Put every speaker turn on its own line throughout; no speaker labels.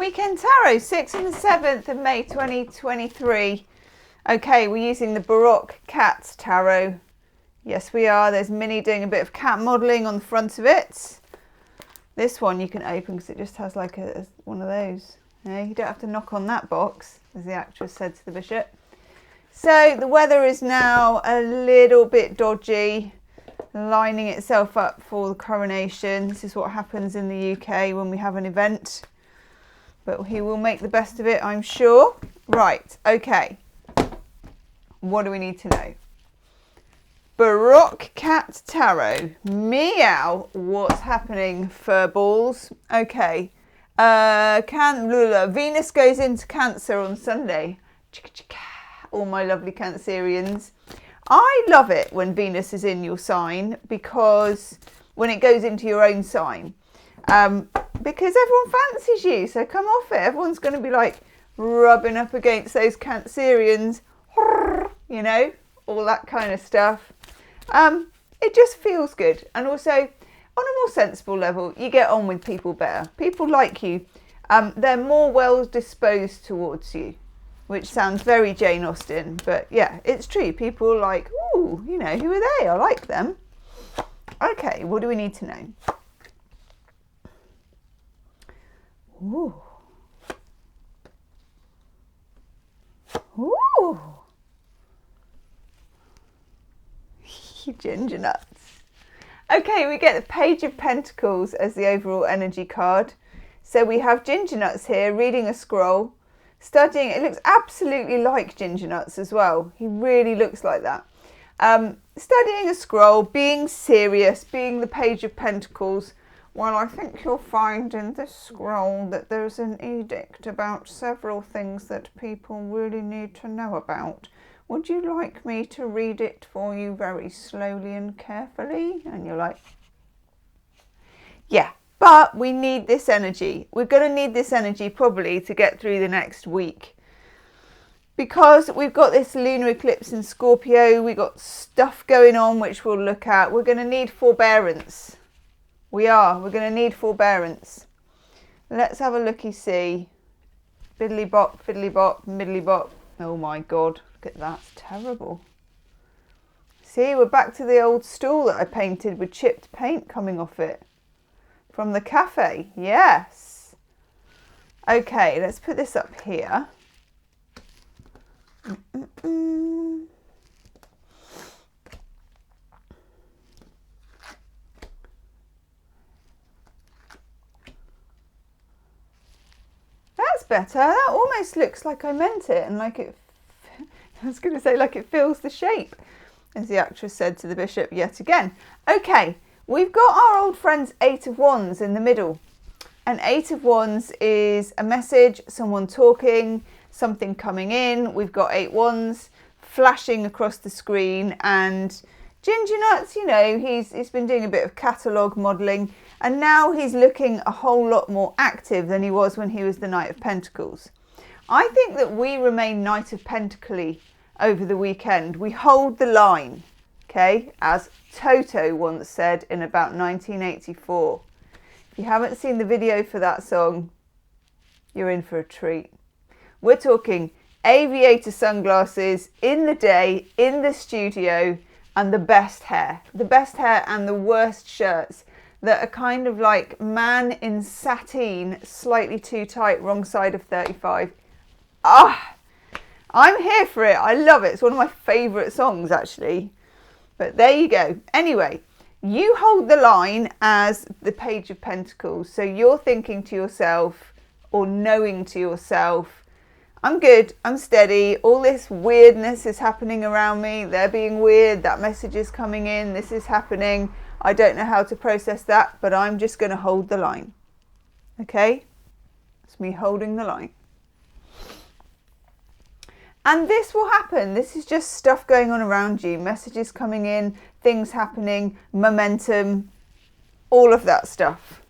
Weekend Tarot, 6th and the 7th of May 2023. Okay, we're using the Baroque Cat Tarot. Yes, we are. There's Minnie doing a bit of cat modelling on the front of it. This one you can open because it just has like one of those. You don't have to knock on that box, as the actress said to the bishop. So the weather is now a little bit dodgy, lining itself up for the coronation. This is what happens in the UK when we have an event. But he will make the best of it, I'm sure. Right, okay. What do we need to know? Baroque Cat Tarot. Meow. What's happening, furballs? Okay. Venus goes into Cancer on Sunday. All my lovely Cancerians. I love it when Venus is in your sign, because when it goes into your own sign. Because everyone fancies you, so come off it. Everyone's going to be like rubbing up against those Cancerians, you know, all that kind of stuff. It just feels good. And also, on a more sensible level, you get on with people better. People like you. They're more well disposed towards you, which sounds very Jane Austen, but yeah, it's true. People are like, ooh, you know, who are they? I like them. Okay, what do we need to know? Ooh. Ooh. Ginger nuts. Okay, we get the Page of Pentacles as the overall energy card. So we have Ginger Nuts here reading a scroll, studying. It looks absolutely like Ginger Nuts as well. He really looks like that. Studying a scroll, being serious, being the Page of Pentacles. Well, I think you'll find in this scroll that there's an edict about several things that people really need to know about. Would you like me to read it for you very slowly and carefully? And you're like, yeah, but we need this energy. We're going to need this energy probably to get through the next week. Because we've got this lunar eclipse in Scorpio, we've got stuff going on which we'll look at. We're going to need forbearance. We're going to need forbearance. Let's have a looky-see. Biddly bop, fiddly bop, middly bop. Oh my God, look at that, it's terrible. See, we're back to the old stool that I painted with chipped paint coming off it. From the cafe, yes. Okay, let's put this up here. That's better. That almost looks like I meant it, and like it, I was going to say like it fills the shape, as the actress said to the bishop yet again. Okay, we've got our old friend's Eight of Wands in the middle. And Eight of Wands is a message, someone talking, something coming in. We've got 8 wands flashing across the screen, and Ginger Nuts, you know, he's been doing a bit of catalogue modelling, and now he's looking a whole lot more active than he was when he was the Knight of Pentacles. I think that we remain Knight of Pentacles over the weekend. We hold the line, okay, as Toto once said in about 1984. If you haven't seen the video for that song, you're in for a treat. We're talking aviator sunglasses in the day, in the studio, and the best hair and the worst shirts that are kind of like man in sateen, slightly too tight, wrong side of 35. I'm here for it. I love it. It's one of my favourite songs, actually. But there you go. Anyway, you hold the line as the Page of Pentacles. So you're thinking to yourself, or knowing to yourself, I'm good, I'm steady, all this weirdness is happening around me, they're being weird, that message is coming in, this is happening, I don't know how to process that, but I'm just going to hold the line. Okay? It's me holding the line. And this will happen. This is just stuff going on around you, messages coming in, things happening, momentum, all of that stuff.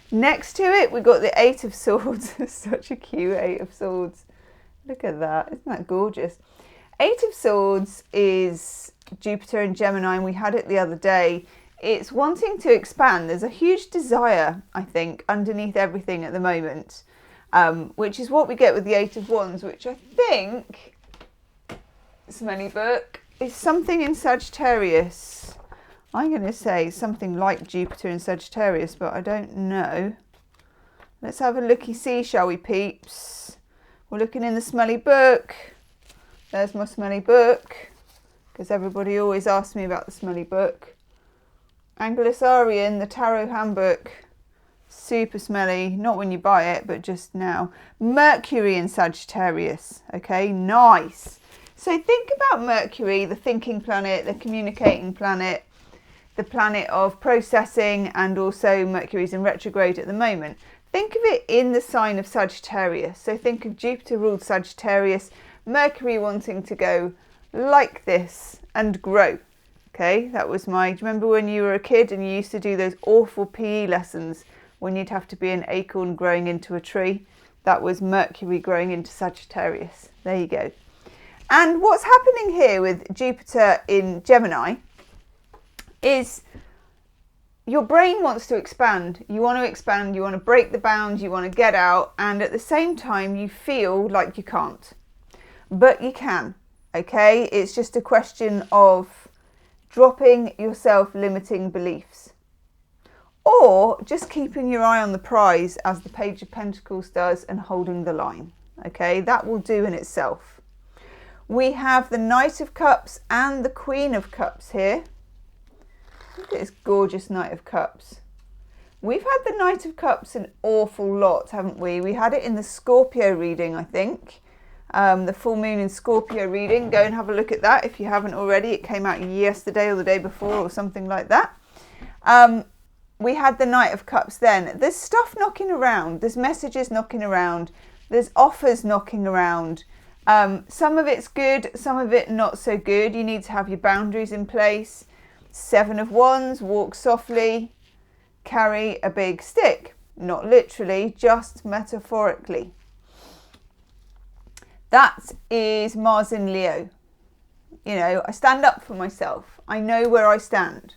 Next to it, we've got the Eight of Swords. Such a cute Eight of Swords. Look at that. Isn't that gorgeous? Eight of Swords is Jupiter in Gemini, and we had it the other day. It's wanting to expand. There's a huge desire, I think, underneath everything at the moment. which is what we get with the Eight of Wands, which I think, smelly book, is something in Sagittarius. I'm going to say something like Jupiter in Sagittarius, but I don't know. Let's have a looky-see, shall we, peeps? We're looking in the smelly book. There's my smelly book, because everybody always asks me about the smelly book. Anglo-Saxon, the Tarot Handbook. Super smelly, not when you buy it, but just now. Mercury in Sagittarius. Okay, nice. So think about Mercury, the thinking planet, the communicating planet, the planet of processing, and also Mercury's in retrograde at the moment. Think of it in the sign of Sagittarius. So think of Jupiter ruled Sagittarius, Mercury wanting to go like this and grow. Okay, that was do you remember when you were a kid and you used to do those awful PE lessons when you'd have to be an acorn growing into a tree? That was Mercury growing into Sagittarius. There you go. And what's happening here with Jupiter in Gemini is your brain wants to expand. You want to expand, you want to break the bounds, you want to get out, and at the same time you feel like you can't. But you can, okay? It's just a question of dropping your self-limiting beliefs. Or just keeping your eye on the prize, as the Page of Pentacles does, and holding the line, okay? That will do in itself. We have the Knight of Cups and the Queen of Cups here. Look at this gorgeous Knight of Cups. We've had the Knight of Cups an awful lot, haven't we? We had it in the Scorpio reading, I think. The full moon in Scorpio reading. Go and have a look at that if you haven't already. It came out yesterday or the day before or something like that. We had the Knight of Cups then. There's stuff knocking around. There's messages knocking around. There's offers knocking around. Some of it's good, some of it not so good. You need to have your boundaries in place. Seven of Wands, walk softly, carry a big stick. Not literally, just metaphorically. That is Mars in Leo. You know, I stand up for myself. I know where I stand.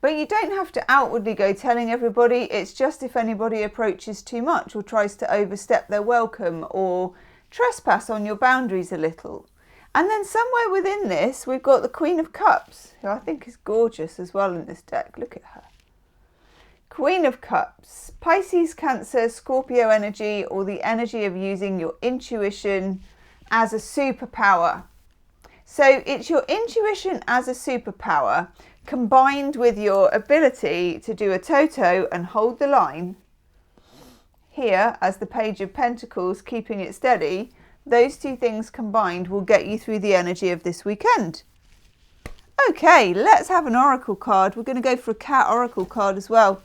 But you don't have to outwardly go telling everybody. It's just if anybody approaches too much or tries to overstep their welcome or trespass on your boundaries a little. And then somewhere within this, we've got the Queen of Cups, who I think is gorgeous as well in this deck. Look at her. Queen of Cups, Pisces, Cancer, Scorpio energy, or the energy of using your intuition as a superpower. So it's your intuition as a superpower combined with your ability to do a toto and hold the line. Here, as the Page of Pentacles, keeping it steady, those two things combined will get you through the energy of this weekend. Okay, let's have an oracle card. We're going to go for a cat oracle card as well.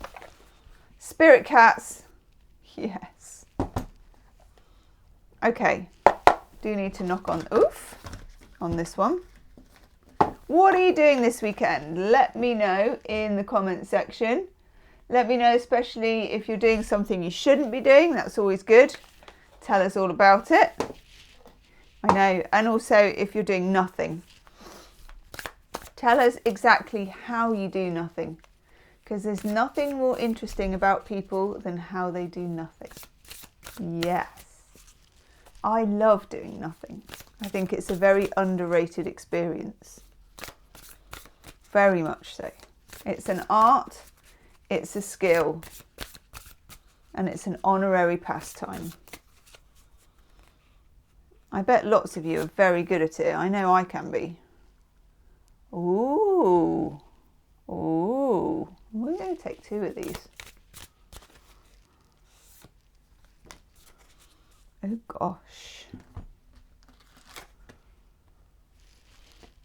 Spirit cats. Yes. Okay. Do need to knock on this one. What are you doing this weekend? Let me know in the comment section. Let me know, especially if you're doing something you shouldn't be doing. That's always good. Tell us all about it. I know. And also if you're doing nothing. Tell us exactly how you do nothing. Because there's nothing more interesting about people than how they do nothing. Yes. I love doing nothing. I think it's a very underrated experience. Very much so. It's an art, it's a skill, and it's an honorary pastime. I bet lots of you are very good at it. I know I can be. Ooh. Ooh. We're going to take two of these. Oh gosh.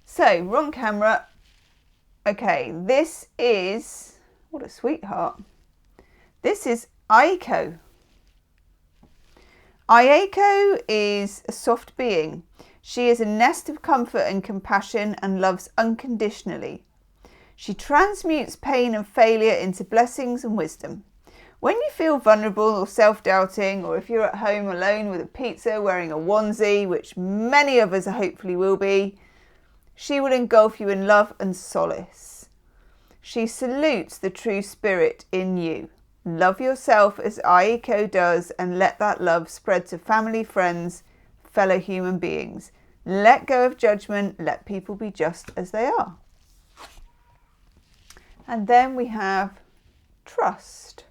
So, wrong camera. Okay, this is, what a sweetheart. This is Aiko. Aiko is a soft being. She is a nest of comfort and compassion and loves unconditionally. She transmutes pain and failure into blessings and wisdom. When you feel vulnerable or self-doubting, or if you're at home alone with a pizza wearing a onesie, which many of us hopefully will be, she will engulf you in love and solace. She salutes the true spirit in you. Love yourself as Aiko does and let that love spread to family, friends, fellow human beings. Let go of judgment. Let people be just as they are. And then we have trust.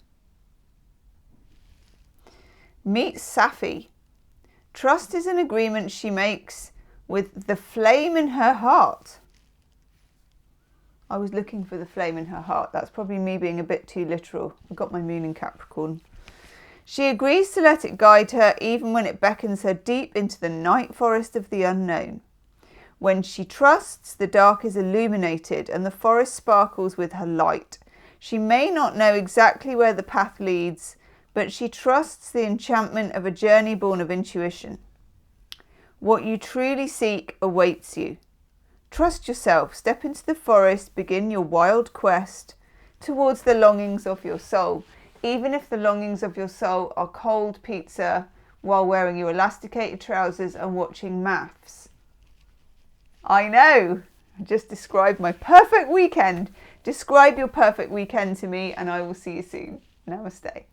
Meet Safi. Trust is an agreement she makes with the flame in her heart. I was looking for the flame in her heart. That's probably me being a bit too literal. I got my moon in Capricorn. She agrees to let it guide her even when it beckons her deep into the night forest of the unknown. When she trusts, the dark is illuminated and the forest sparkles with her light. She may not know exactly where the path leads, but she trusts the enchantment of a journey born of intuition. What you truly seek awaits you. Trust yourself, step into the forest, begin your wild quest towards the longings of your soul. Even if the longings of your soul are cold pizza while wearing your elasticated trousers and watching maths. I know, I just described my perfect weekend. Describe your perfect weekend to me and I will see you soon. Namaste.